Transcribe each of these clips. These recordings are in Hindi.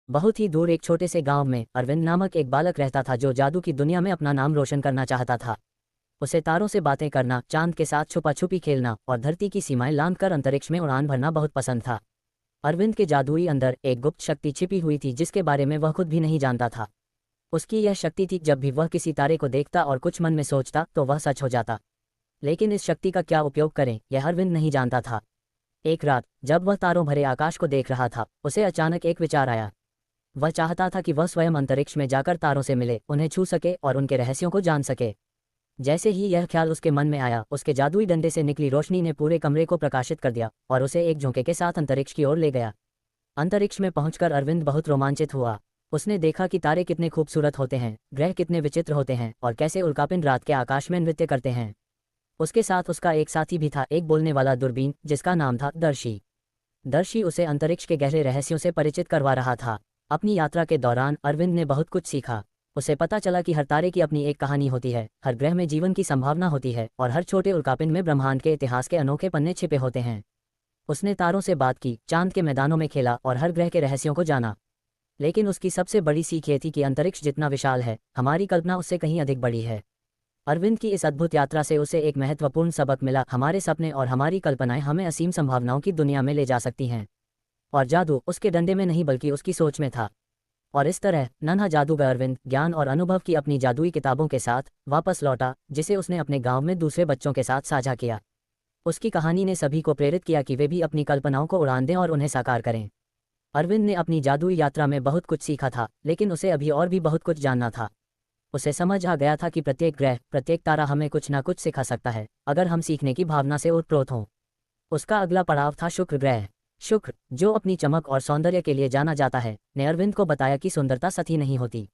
बहुत ही दूर एक छोटे से गांव में अरविंद नामक एक बालक रहता था जो जादू की दुनिया में अपना नाम रोशन करना चाहता था। उसे तारों से बातें करना, चांद के साथ छुपा छुपी खेलना और धरती की सीमाएं लांघकर अंतरिक्ष में उड़ान भरना बहुत पसंद था। अरविंद के जादुई अंदर एक गुप्त शक्ति छिपी हुई थी जिसके बारे में वह खुद भी नहीं जानता था। उसकी यह शक्ति थी, जब भी वह किसी तारे को देखता और कुछ मन में सोचता तो वह सच हो जाता। लेकिन इस शक्ति का क्या उपयोग करें, यह अरविंद नहीं जानता था। एक रात जब वह तारों भरे आकाश को देख रहा था, उसे अचानक एक विचार आया। वह चाहता था कि वह स्वयं अंतरिक्ष में जाकर तारों से मिले, उन्हें छू सके और उनके रहस्यों को जान सके। जैसे ही यह ख्याल उसके मन में आया, उसके जादुई डंडे से निकली रोशनी ने पूरे कमरे को प्रकाशित कर दिया और उसे एक झोंके के साथ अंतरिक्ष की ओर ले गया। अंतरिक्ष में पहुंचकर अरविंद बहुत रोमांचित हुआ। उसने देखा कि तारे कितने खूबसूरत होते हैं, ग्रह कितने विचित्र होते हैं और कैसे उल्कापिंड रात के आकाश में नृत्य करते हैं। उसके साथ उसका एक साथी भी था, एक बोलने वाला दूरबीन जिसका नाम था दर्शी। दर्शी उसे अंतरिक्ष के गहरे रहस्यों से परिचित करवा रहा था। अपनी यात्रा के दौरान अरविंद ने बहुत कुछ सीखा। उसे पता चला कि हर तारे की अपनी एक कहानी होती है, हर ग्रह में जीवन की संभावना होती है और हर छोटे उल्कापिंड में ब्रह्मांड के इतिहास के अनोखे पन्ने छिपे होते हैं। उसने तारों से बात की, चांद के मैदानों में खेला और हर ग्रह के रहस्यों को जाना। लेकिन उसकी सबसे बड़ी सीख ये थी कि अंतरिक्ष जितना विशाल है, हमारी कल्पना उससे कहीं अधिक बड़ी है। अरविंद की इस अद्भुत यात्रा से उसे एक महत्वपूर्ण सबक मिला, हमारे सपने और हमारी कल्पनाएं हमें असीम संभावनाओं की दुनिया में ले जा सकती हैं। और जादू उसके डंडे में नहीं बल्कि उसकी सोच में था। और इस तरह नन्हा जादूगर अरविंद ज्ञान और अनुभव की अपनी जादुई किताबों के साथ वापस लौटा, जिसे उसने अपने गांव में दूसरे बच्चों के साथ साझा किया। उसकी कहानी ने सभी को प्रेरित किया कि वे भी अपनी कल्पनाओं को उड़ान दें और उन्हें साकार करें। अरविंद ने अपनी जादुई यात्रा में बहुत कुछ सीखा था, लेकिन उसे अभी और भी बहुत कुछ जानना था। उसे समझ आ गया था कि प्रत्येक ग्रह, प्रत्येक तारा हमें कुछ ना कुछ सिखा सकता है, अगर हम सीखने की भावना से ओतप्रोत हों। उसका अगला पड़ाव था शुक्र ग्रह। शुक्र, जो अपनी चमक और सौंदर्य के लिए जाना जाता है, ने अरविंद को बताया कि सुंदरता सतही नहीं होती।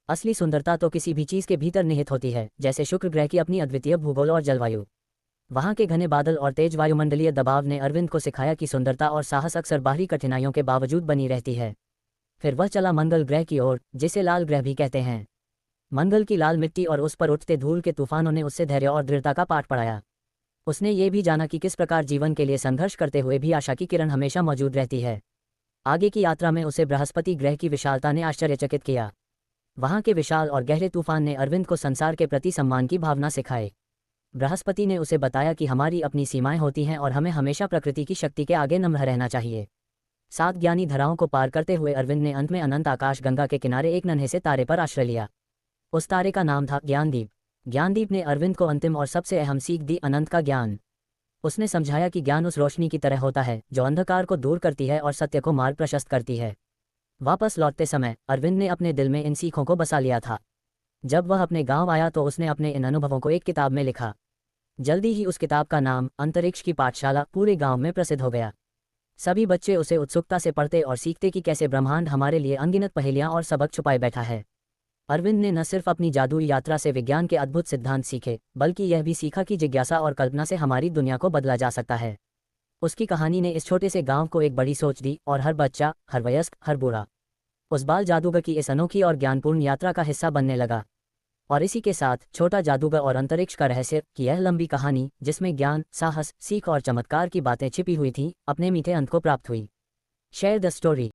असली सुंदरता तो किसी भी चीज के भीतर निहित होती है, जैसे शुक्र ग्रह की अपनी अद्वितीय भूगोल और जलवायु। वहां के घने बादल और तेज वायुमंडलीय दबाव ने अरविंद को सिखाया कि सुंदरता और साहस अक्सर बाहरी कठिनाइयों के बावजूद बनी रहती है। फिर वह चला मंगल ग्रह की ओर, जिसे लाल ग्रह भी कहते हैं। मंगल की लाल मिट्टी और उस पर उठते धूल के तूफानों ने उससे धैर्य और दृढ़ता का पाठ पढ़ाया। उसने ये भी जाना कि किस प्रकार जीवन के लिए संघर्ष करते हुए भी आशा की किरण हमेशा मौजूद रहती है। आगे की यात्रा में उसे बृहस्पति ग्रह की विशालता ने आश्चर्यचकित किया। वहां के विशाल और गहरे तूफान ने अरविंद को संसार के प्रति सम्मान की भावना सिखाई। बृहस्पति ने उसे बताया कि हमारी अपनी सीमाएं होती हैं और हमें हमेशा प्रकृति की शक्ति के आगे नम्र रहना चाहिए। 7 ज्ञानी धराओं को पार करते हुए अरविंद ने अंत में अनंत आकाश गंगा के किनारे एक नन्हे से तारे पर आश्रय लिया। उस तारे का नाम था ज्ञानदीप। ज्ञानदीप ने अरविंद को अंतिम और सबसे अहम सीख दी, अनंत का ज्ञान। उसने समझाया कि ज्ञान उस रोशनी की तरह होता है जो अंधकार को दूर करती है और सत्य को मार्ग प्रशस्त करती है। वापस लौटते समय अरविंद ने अपने दिल में इन सीखों को बसा लिया था। जब वह अपने गांव आया तो उसने अपने इन अनुभवों को एक किताब में लिखा। जल्दी ही उस किताब का नाम अंतरिक्ष की पाठशाला पूरे गांव में प्रसिद्ध हो गया। सभी बच्चे उसे उत्सुकता से पढ़ते और सीखते कि कैसे ब्रह्मांड हमारे लिए अनगिनत पहेलियां और सबक छुपाए बैठा है। अरविंद ने न सिर्फ अपनी जादुई यात्रा से विज्ञान के अद्भुत सिद्धांत सीखे, बल्कि यह भी सीखा कि जिज्ञासा और कल्पना से हमारी दुनिया को बदला जा सकता है। उसकी कहानी ने इस छोटे से गांव को एक बड़ी सोच दी और हर बच्चा, हर वयस्क, हर बूढ़ा उस बाल जादूगर की इस अनोखी और ज्ञानपूर्ण यात्रा का हिस्सा बनने लगा। और इसी के साथ छोटा जादूगर और अंतरिक्ष का रहस्य की यह लंबी कहानी, जिसमें ज्ञान, साहस, सीख और चमत्कार की बातें छिपी हुई थीं, अपने मीठे अंत को प्राप्त हुई। Share the story.